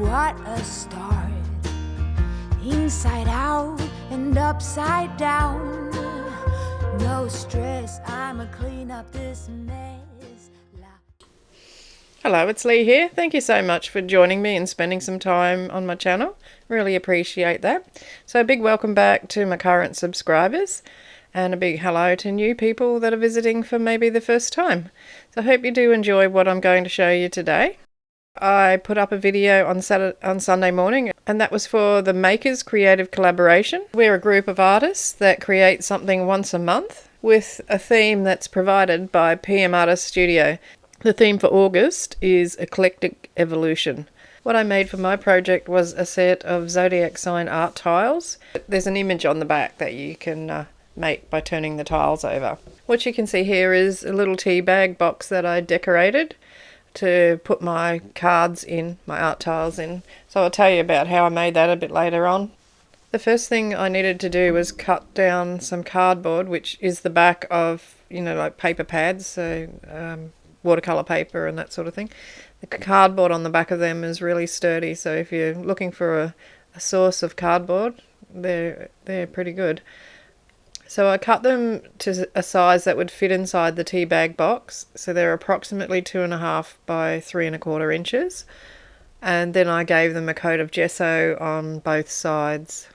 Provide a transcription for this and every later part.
what a start. Inside out and upside down. No stress, I'ma clean up this mess. Hello, it's Leigh here. Thank you so much for joining me and spending some time on my channel. Really appreciate that. So a big welcome back to my current subscribers and a big hello to new people that are visiting for maybe the first time. So I hope you do enjoy what I'm going to show you today. I put up a video on Sunday morning, and that was for the Makers Creative Collaboration. We're a group of artists that create something once a month with a theme that's provided by PM Artist Studio. The theme for August is Eclectic Evolution. What I made for my project was a set of Zodiac Sign art tiles. There's an image on the back that you can make by turning the tiles over. What you can see here is a little tea bag box that I decorated to put my cards in, my art tiles in. So I'll tell you about how I made that a bit later on. The first thing I needed to do was cut down some cardboard, which is the back of, like paper pads, so watercolour paper and that sort of thing. The cardboard on the back of them is really sturdy, so if you're looking for a source of cardboard, they're pretty good. So I cut them to a size that would fit inside the tea bag box, so they're approximately 2.5 by 3.25 inches, and then I gave them a coat of gesso on both sides.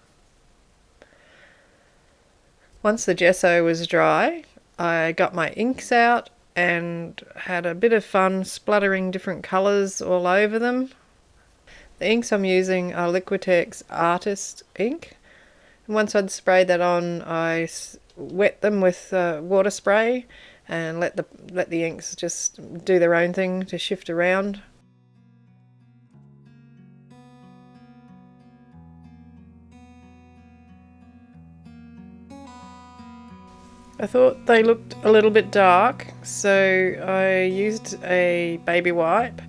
Once the gesso was dry, I got my inks out and had a bit of fun splattering different colours all over them. The inks I'm using are Liquitex Artist ink. And once I'd sprayed that on, I wet them with water spray and let the inks just do their own thing to shift around. I thought they looked a little bit dark, so I used a baby wipe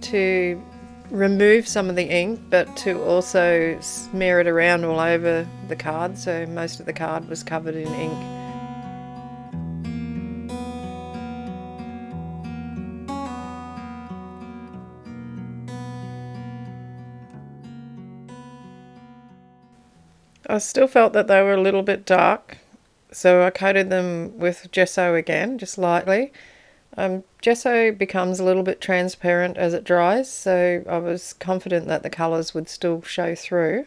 to remove some of the ink, but to also smear it around all over the card, so most of the card was covered in ink. I still felt that they were a little bit dark, so I coated them with gesso again, just lightly. Gesso becomes a little bit transparent as it dries, so I was confident that the colours would still show through.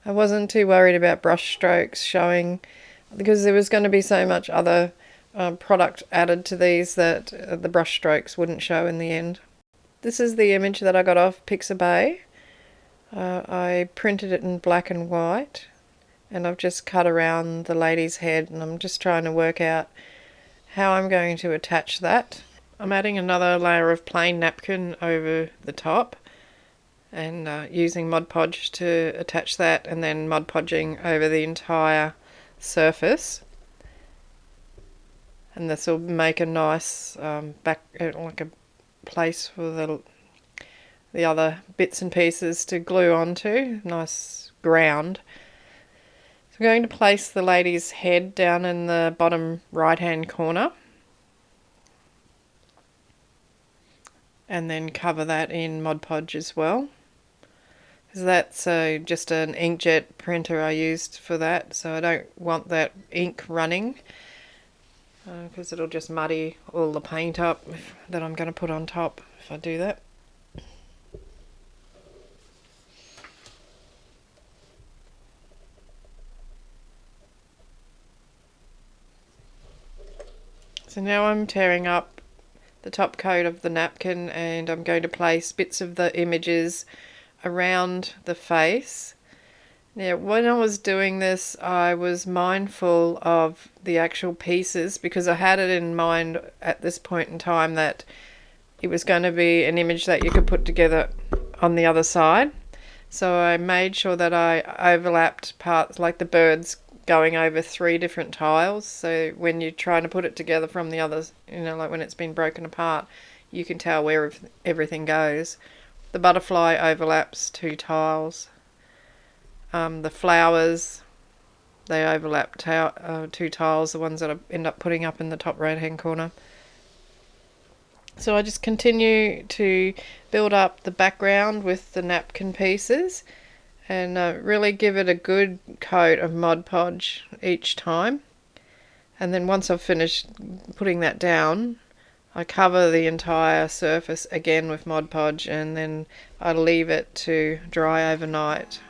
I wasn't too worried about brush strokes showing, because there was going to be so much other product added to these that the brush strokes wouldn't show in the end. This is the image that I got off Pixabay. I printed it in black and white, and I've just cut around the lady's head, and I'm just trying to work out how I'm going to attach that. I'm adding another layer of plain napkin over the top and using Mod Podge to attach that, and then Mod Podging over the entire surface. And this will make a nice like a place for the other bits and pieces to glue onto, nice ground. So I'm going to place the lady's head down in the bottom right hand corner and then cover that in Mod Podge as well, because that's just an inkjet printer I used for that, so I don't want that ink running because it'll just muddy all the paint up that I'm going to put on top if I do that. So now I'm tearing up the top coat of the napkin, and I'm going to place bits of the images around the face. Now, when I was doing this, I was mindful of the actual pieces, because I had it in mind at this point in time that it was going to be an image that you could put together on the other side. So I made sure that I overlapped parts, like the birds going over 3 different tiles, so when you're trying to put it together from the others, like when it's been broken apart, you can tell where everything goes. The butterfly overlaps 2 tiles. The flowers, they overlap 2 tiles, the ones that I end up putting up in the top right hand corner. So I just continue to build up the background with the napkin pieces and really give it a good coat of Mod Podge each time. And then once I've finished putting that down, I cover the entire surface again with Mod Podge, and then I leave it to dry overnight.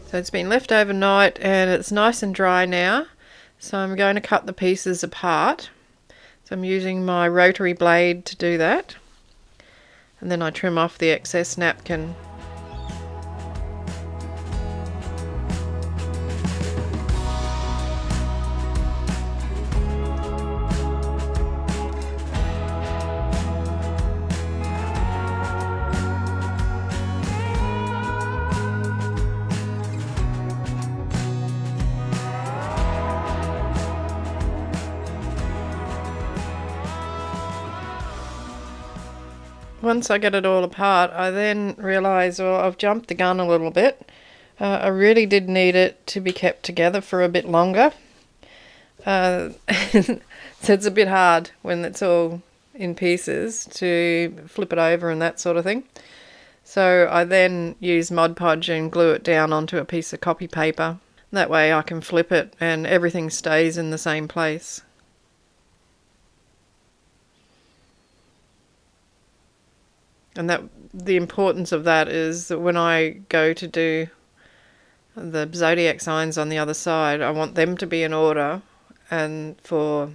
So it's been left overnight and it's nice and dry now. So I'm going to cut the pieces apart. So I'm using my rotary blade to do that. And then I trim off the excess napkin. Once I get it all apart, I then realise, well, I've jumped the gun a little bit. I really did need it to be kept together for a bit longer. So it's a bit hard when it's all in pieces to flip it over and that sort of thing. So I then use Mod Podge and glue it down onto a piece of copy paper. That way I can flip it and everything stays in the same place. And that the importance of that is that when I go to do the Zodiac Signs on the other side, I want them to be in order and for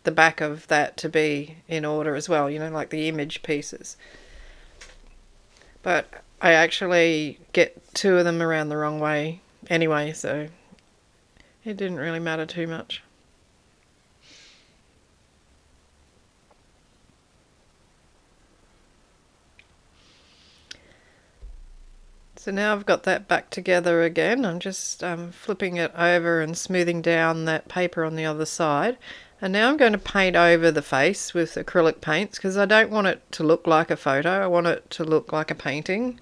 the back of that to be in order as well, you know, like the image pieces. But I actually get two of them around the wrong way anyway, so it didn't really matter too much. So now I've got that back together again. I'm just flipping it over and smoothing down that paper on the other side. And now I'm going to paint over the face with acrylic paints because I don't want it to look like a photo. I want it to look like a painting.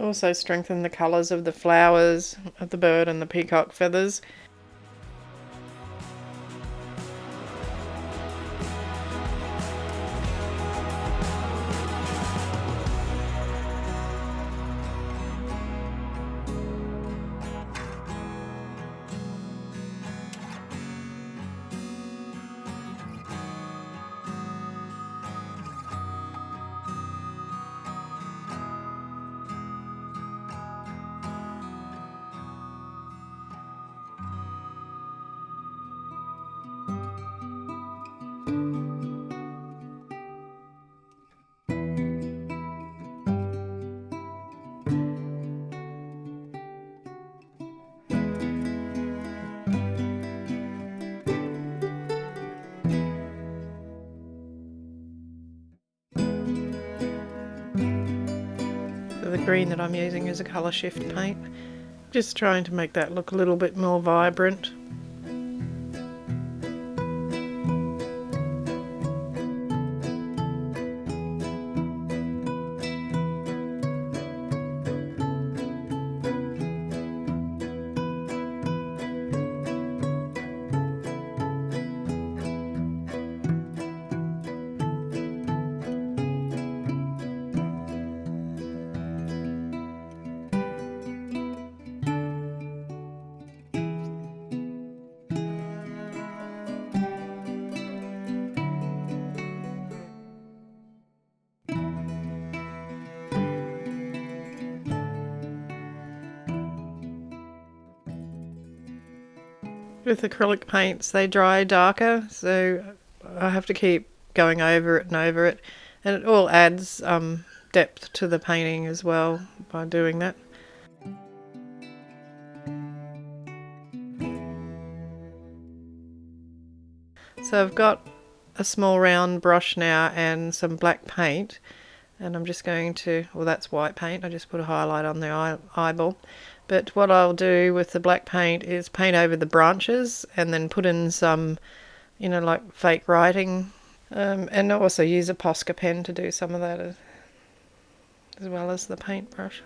Also strengthen the colours of the flowers, of the bird and the peacock feathers. green that I'm using is a colour shift paint. Just trying to make that look a little bit more vibrant. With acrylic paints, they dry darker, so I have to keep going over it and over it, and it all adds depth to the painting as well by doing that. So I've got a small round brush now and some black paint, and I'm just going to, well, that's white paint, I just put a highlight on the eyeball. But what I'll do with the black paint is paint over the branches and then put in some, like fake writing, and also use a Posca pen to do some of that as well as the paintbrush.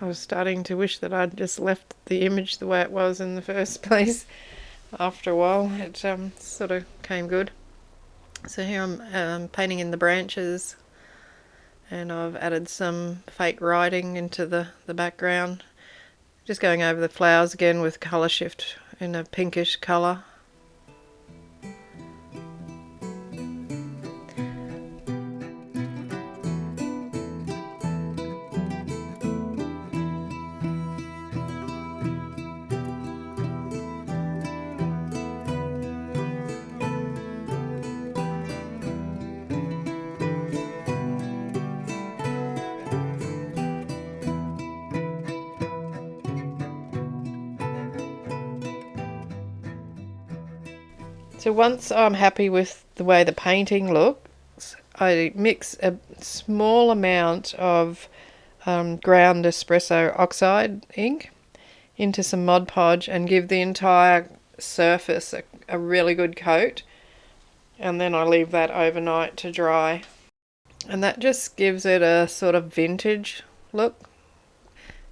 I was starting to wish that I'd just left the image the way it was in the first place. After a while, it sort of came good. So here I'm painting in the branches, and I've added some fake writing into the background. Just going over the flowers again with colour shift in a pinkish colour. So once I'm happy with the way the painting looks, I mix a small amount of ground espresso oxide ink into some Mod Podge and give the entire surface a really good coat, and then I leave that overnight to dry, and that just gives it a sort of vintage look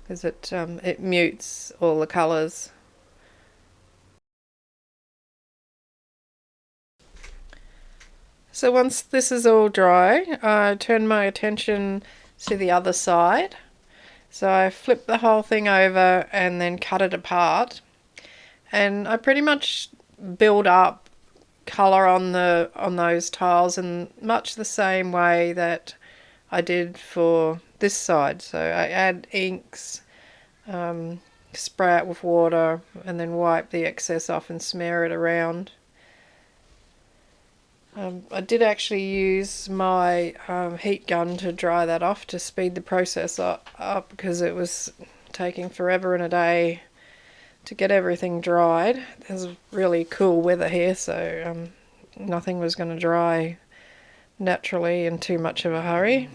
because it mutes all the colours. So once this is all dry, I turn my attention to the other side. So I flip the whole thing over and then cut it apart. And I pretty much build up colour on those tiles in much the same way that I did for this side. So I add inks, spray it with water, and then wipe the excess off and smear it around. I did actually use my heat gun to dry that off to speed the process up because it was taking forever and a day to get everything dried. There's really cool weather here, so nothing was going to dry naturally in too much of a hurry.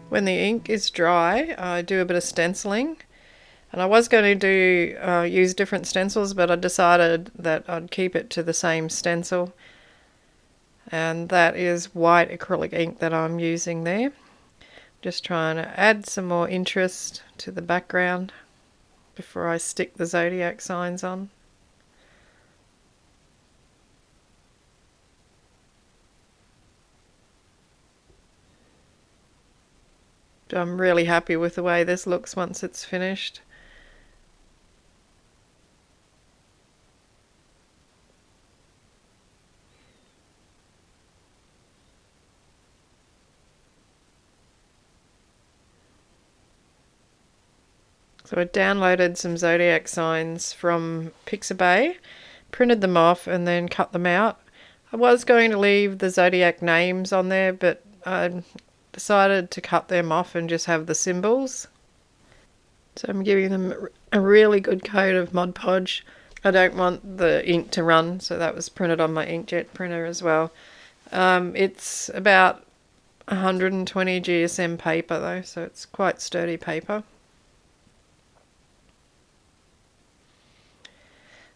When the ink is dry, I do a bit of stenciling. And I was going to use different stencils, but I decided that I'd keep it to the same stencil. And that is white acrylic ink that I'm using there. Just trying to add some more interest to the background before I stick the Zodiac signs on. I'm really happy with the way this looks once it's finished. So I downloaded some Zodiac signs from Pixabay, printed them off and then cut them out. I was going to leave the Zodiac names on there, but I decided to cut them off and just have the symbols. So I'm giving them a really good coat of Mod Podge. I don't want the ink to run, so that was printed on my inkjet printer as well. It's about 120 GSM paper though, so it's quite sturdy paper.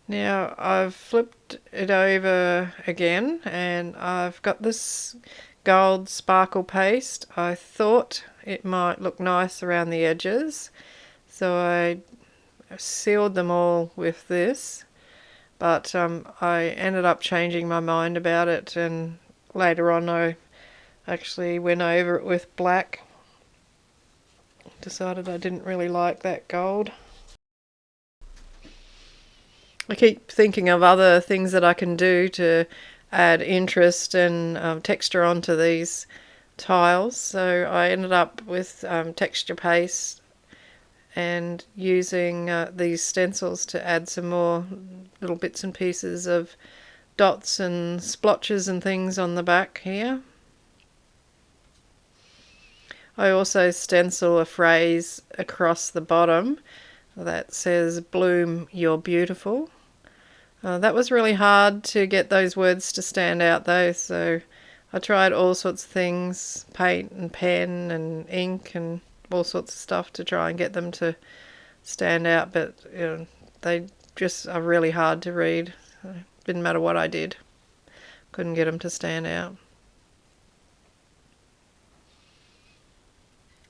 Now I've flipped it over again and I've got this gold sparkle paste. I thought it might look nice around the edges, so I sealed them all with this, but I ended up changing my mind about it, and later on I actually went over it with black. Decided I didn't really like that gold. I keep thinking of other things that I can do to add interest and texture onto these tiles. So I ended up with texture paste and using these stencils to add some more little bits and pieces of dots and splotches and things on the back here. I also stencil a phrase across the bottom that says "Bloom, you're beautiful." That was really hard to get those words to stand out though, so I tried all sorts of things, paint and pen and ink and all sorts of stuff to try and get them to stand out, but they just are really hard to read. Didn't matter what I did, couldn't get them to stand out.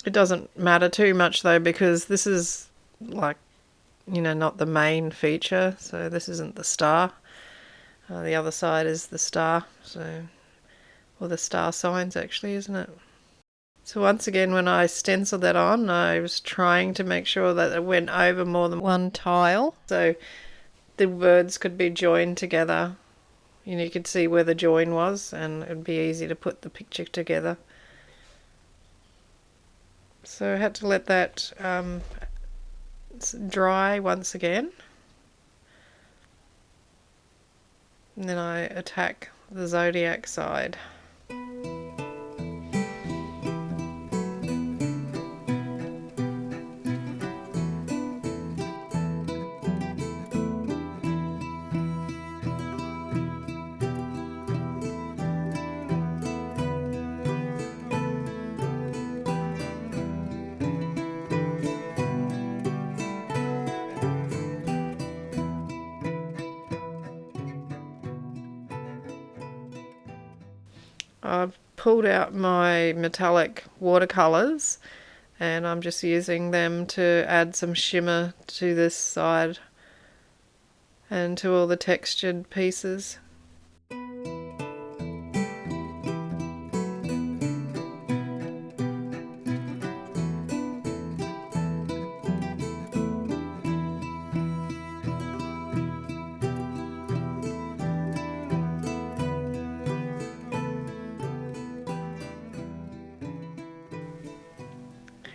It doesn't matter too much though, because this is like, not the main feature, so this isn't the star. The other side is the star, or the star signs actually, isn't it? So once again, when I stenciled that on, I was trying to make sure that it went over more than one tile, so the words could be joined together. You could see where the join was, and it would be easy to put the picture together. So I had to let that dry once again, and then I attack the Zodiac side. I've pulled out my metallic watercolours and I'm just using them to add some shimmer to this side and to all the textured pieces.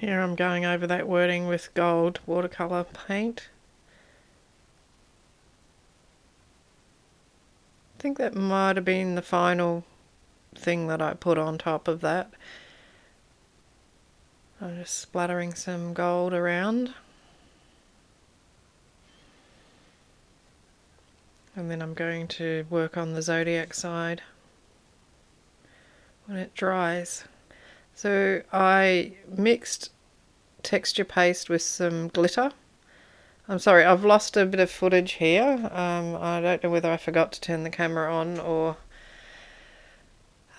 Here I'm going over that wording with gold watercolour paint. I think that might have been the final thing that I put on top of that. I'm just splattering some gold around. And then I'm going to work on the Zodiac side when it dries. So I mixed texture paste with some glitter. I'm sorry, I've lost a bit of footage here. I don't know whether I forgot to turn the camera on or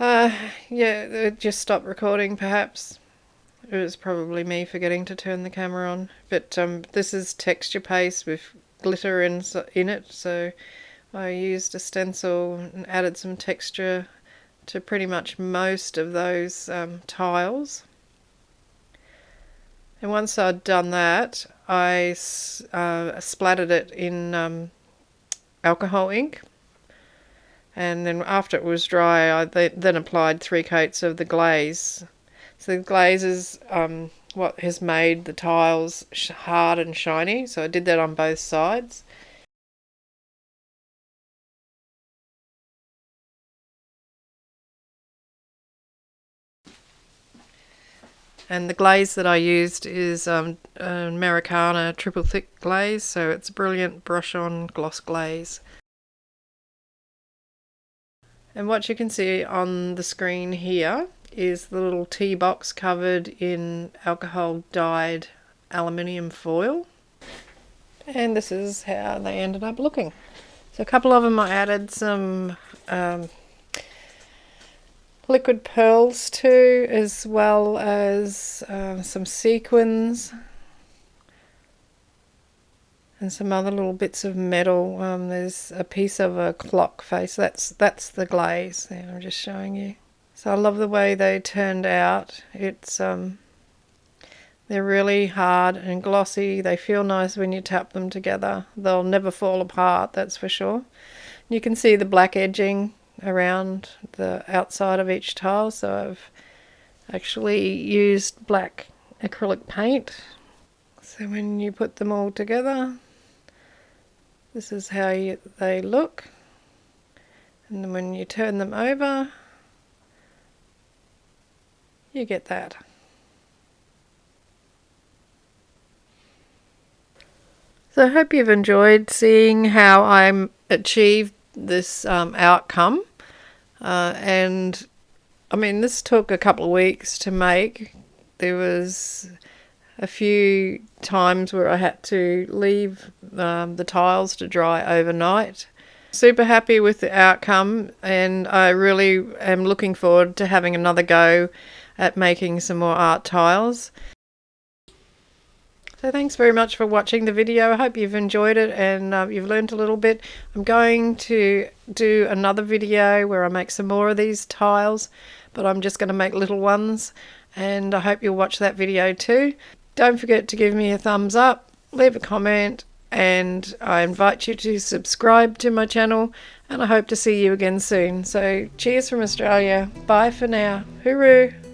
yeah, it just stopped recording perhaps. It was probably me forgetting to turn the camera on. But this is texture paste with glitter in it, so I used a stencil and added some texture to pretty much most of those tiles. And once I'd done that, I splattered it in alcohol ink. And then after it was dry, I then applied 3 coats of the glaze. So the glaze is what has made the tiles hard and shiny. So I did that on both sides. And the glaze that I used is Americana triple thick glaze, so it's brilliant brush on gloss glaze. And what you can see on the screen here is the little tea box covered in alcohol dyed aluminium foil. And this is how they ended up looking. So a couple of them I added some liquid pearls to, as well as some sequins and some other little bits of metal. There's a piece of a clock face. That's the glaze there, I'm just showing you. So I love the way they turned out. It's they're really hard and glossy. They feel nice when you tap them together. They'll never fall apart, that's for sure. You can see the black edging around the outside of each tile, so I've actually used black acrylic paint. So when you put them all together, this is how they look, and then when you turn them over, you get that. So I hope you've enjoyed seeing how I achieved this outcome, and I mean, this took a couple of weeks to make. There was a few times where I had to leave the tiles to dry overnight. Super happy with the outcome, and I really am looking forward to having another go at making some more art tiles. So thanks very much for watching the video. I hope you've enjoyed it and you've learned a little bit. I'm going to do another video where I make some more of these tiles, but I'm just going to make little ones, and I hope you'll watch that video too. Don't forget to give me a thumbs up, leave a comment, and I invite you to subscribe to my channel, and I hope to see you again soon. So cheers from Australia. Bye for now. Hooroo!